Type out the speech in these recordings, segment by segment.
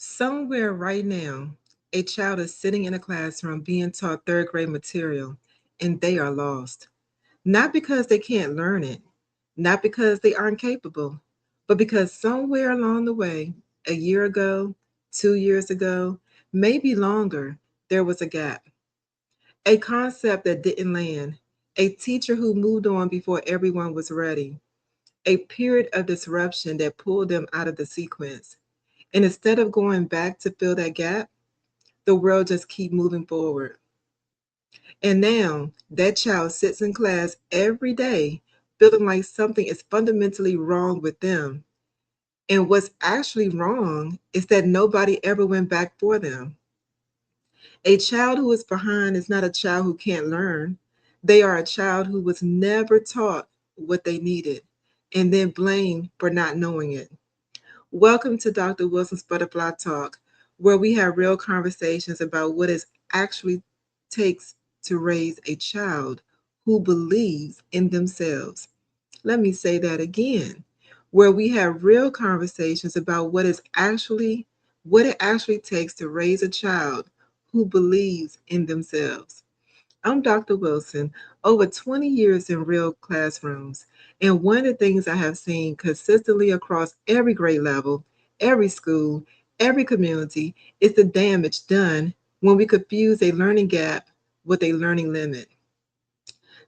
Somewhere right now, a child is sitting in a classroom being taught third grade material, and they are lost. Not because they can't learn it, not because they aren't capable, but because somewhere along the way, a year ago, 2 years ago, maybe longer, there was a gap. A concept that didn't land, a teacher who moved on before everyone was ready, a period of disruption that pulled them out of the sequence. And instead of going back to fill that gap, the world just keep moving forward. And now that child sits in class every day feeling like something is fundamentally wrong with them. And what's actually wrong is that nobody ever went back for them. A child who is behind is not a child who can't learn. They are a child who was never taught what they needed and then blamed for not knowing it. Welcome to Dr. Wilson's Butterfly Talk, where we have real conversations about what it actually takes to raise a child who believes in themselves. Let me say that again. Where we have real conversations about what it actually takes to raise a child who believes in themselves. I'm Dr. Wilson, over 20 years in real classrooms. And one of the things I have seen consistently across every grade level, every school, every community is the damage done when we confuse a learning gap with a learning limit.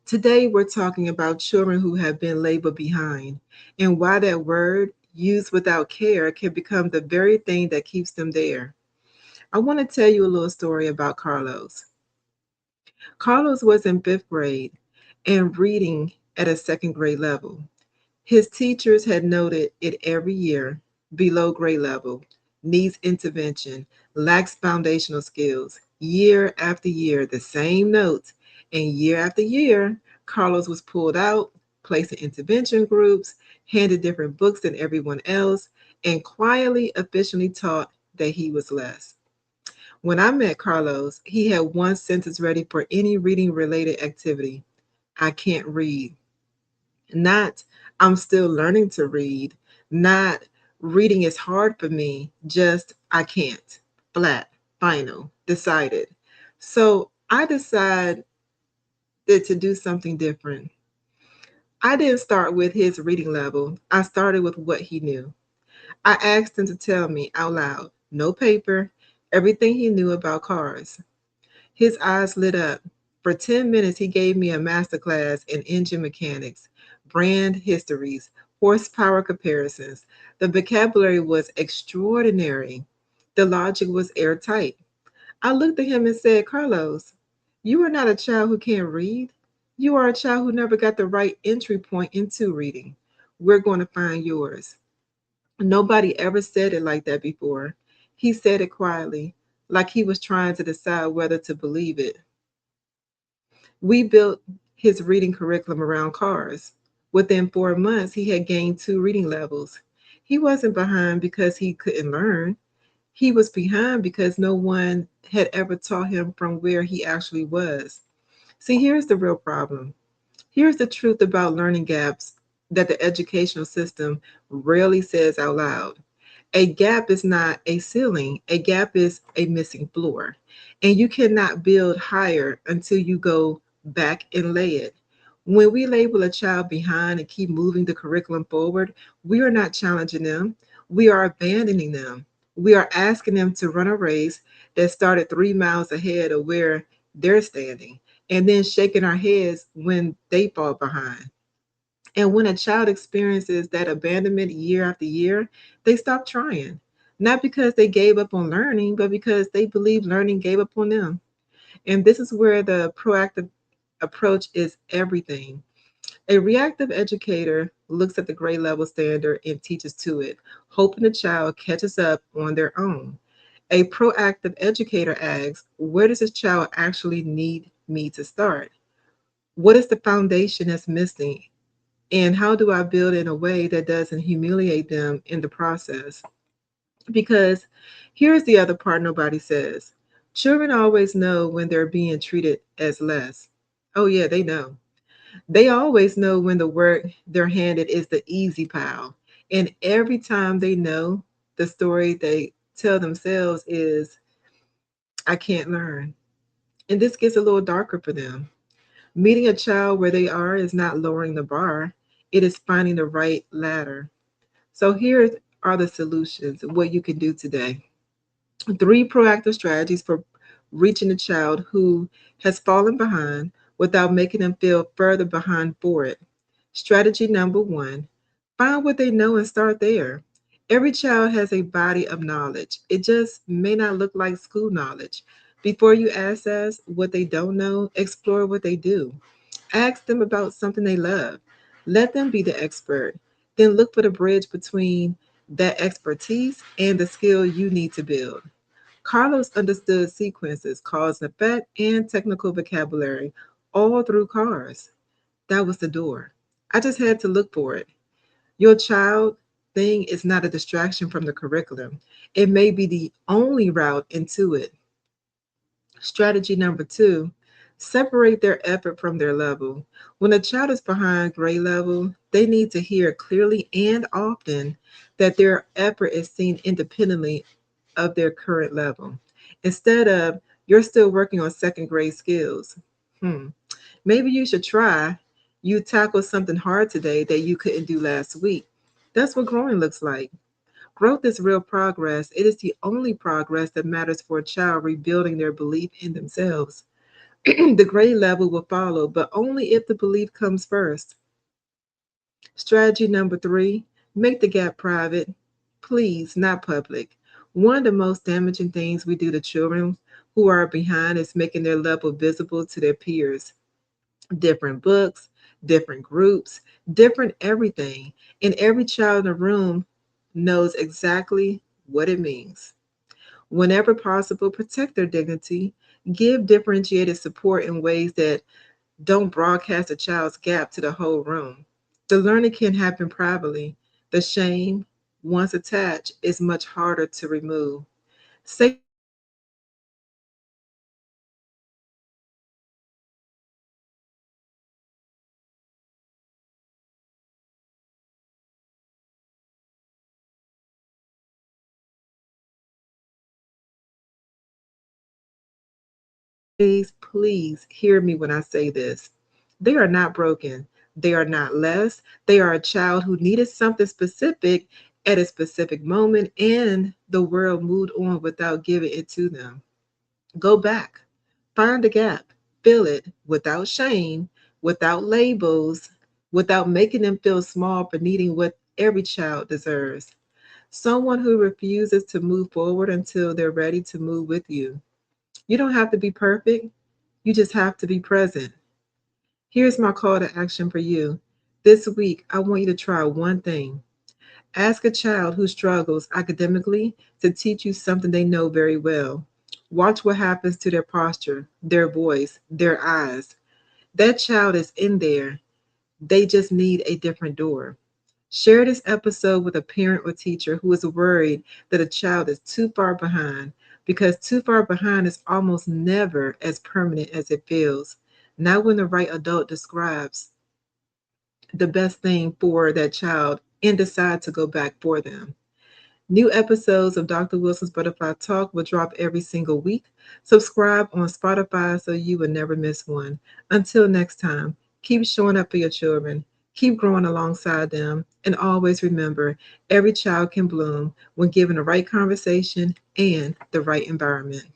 Today, we're talking about children who have been labeled behind and why that word, used without care, can become the very thing that keeps them there. I want to tell you a little story about Carlos. Carlos was in fifth grade and reading at a second grade level. His teachers had noted it every year, below grade level, needs intervention, lacks foundational skills. Year after year, the same notes. And year after year, Carlos was pulled out, placed in intervention groups, handed different books than everyone else, and quietly, officially taught that he was less. When I met Carlos, he had one sentence ready for any reading related activity: I can't read. Not, I'm still learning to read. Not, reading is hard for me. Just, I can't. Flat, final, decided. So I decided to do something different. I didn't start with his reading level, I started with what he knew. I asked him to tell me out loud, no paper, everything he knew about cars. His eyes lit up. For 10 minutes, he gave me a masterclass in engine mechanics, brand histories, horsepower comparisons. The vocabulary was extraordinary. The logic was airtight. I looked at him and said, Carlos, you are not a child who can't read. You are a child who never got the right entry point into reading. We're going to find yours. Nobody ever said it like that before. He said it quietly, like he was trying to decide whether to believe it. We built his reading curriculum around cars. Within 4 months, he had gained two reading levels. He wasn't behind because he couldn't learn. He was behind because no one had ever taught him from where he actually was. See, here's the real problem. Here's the truth about learning gaps that the educational system rarely says out loud. A gap is not a ceiling, a gap is a missing floor. And you cannot build higher until you go back and lay it. When we label a child behind and keep moving the curriculum forward, we are not challenging them. We are abandoning them. We are asking them to run a race that started 3 miles ahead of where they're standing, and then shaking our heads when they fall behind. And when a child experiences that abandonment year after year, they stop trying. Not because they gave up on learning, but because they believe learning gave up on them. And this is where the proactive approach is everything. A reactive educator looks at the grade level standard and teaches to it, hoping the child catches up on their own. A proactive educator asks, where does this child actually need me to start? What is the foundation that's missing? And how do I build in a way that doesn't humiliate them in the process? Because here's the other part nobody says: children always know when they're being treated as less. Oh, yeah, they know. They always know when the work they're handed is the easy pile. And every time they know the story they tell themselves is, I can't learn. And this gets a little darker for them. Meeting a child where they are is not lowering the bar, it is finding the right ladder. So here are the solutions, what you can do today. 3 proactive strategies for reaching a child who has fallen behind without making them feel further behind for it. Strategy number 1, find what they know and start there. Every child has a body of knowledge. It just may not look like school knowledge. Before you assess what they don't know, explore what they do. Ask them about something they love. Let them be the expert. Then look for the bridge between that expertise and the skill you need to build. Carlos understood sequences, cause and effect, and technical vocabulary all through cars. That was the door. I just had to look for it. Your child thing is not a distraction from the curriculum. It may be the only route into it. Strategy number 2, separate their effort from their level. When a child is behind grade level, they need to hear clearly and often that their effort is seen independently of their current level. Instead of, you're still working on second grade skills. Maybe you should try. You tackled something hard today that you couldn't do last week. That's what growing looks like. Growth is real progress. It is the only progress that matters for a child rebuilding their belief in themselves. The grade level will follow, but only if the belief comes first. Strategy number 3, make the gap private. Please, not public. One of the most damaging things we do to children who are behind is making their level visible to their peers. Different books, different groups, different everything. And every child in the room knows exactly what it means. Whenever possible, protect their dignity. Give differentiated support in ways that don't broadcast a child's gap to the whole room. The learning can happen privately. The shame, once attached, is much harder to remove. Say Please, please hear me when I say this. They are not broken. They are not less. They are a child who needed something specific at a specific moment, and the world moved on without giving it to them. Go back, find the gap, fill it without shame, without labels, without making them feel small for needing what every child deserves. Someone who refuses to move forward until they're ready to move with you. You don't have to be perfect. You just have to be present. Here's my call to action for you. This week, I want you to try one thing. Ask a child who struggles academically to teach you something they know very well. Watch what happens to their posture, their voice, their eyes. That child is in there. They just need a different door. Share this episode with a parent or teacher who is worried that a child is too far behind, because too far behind is almost never as permanent as it feels. Not when the right adult describes the best thing for that child and decide to go back for them. New episodes of Dr. Wilson's Butterfly Talk will drop every single week. Subscribe on Spotify so you will never miss one. Until next time, keep showing up for your children, keep growing alongside them, and always remember, every child can bloom when given the right conversation and the right environment.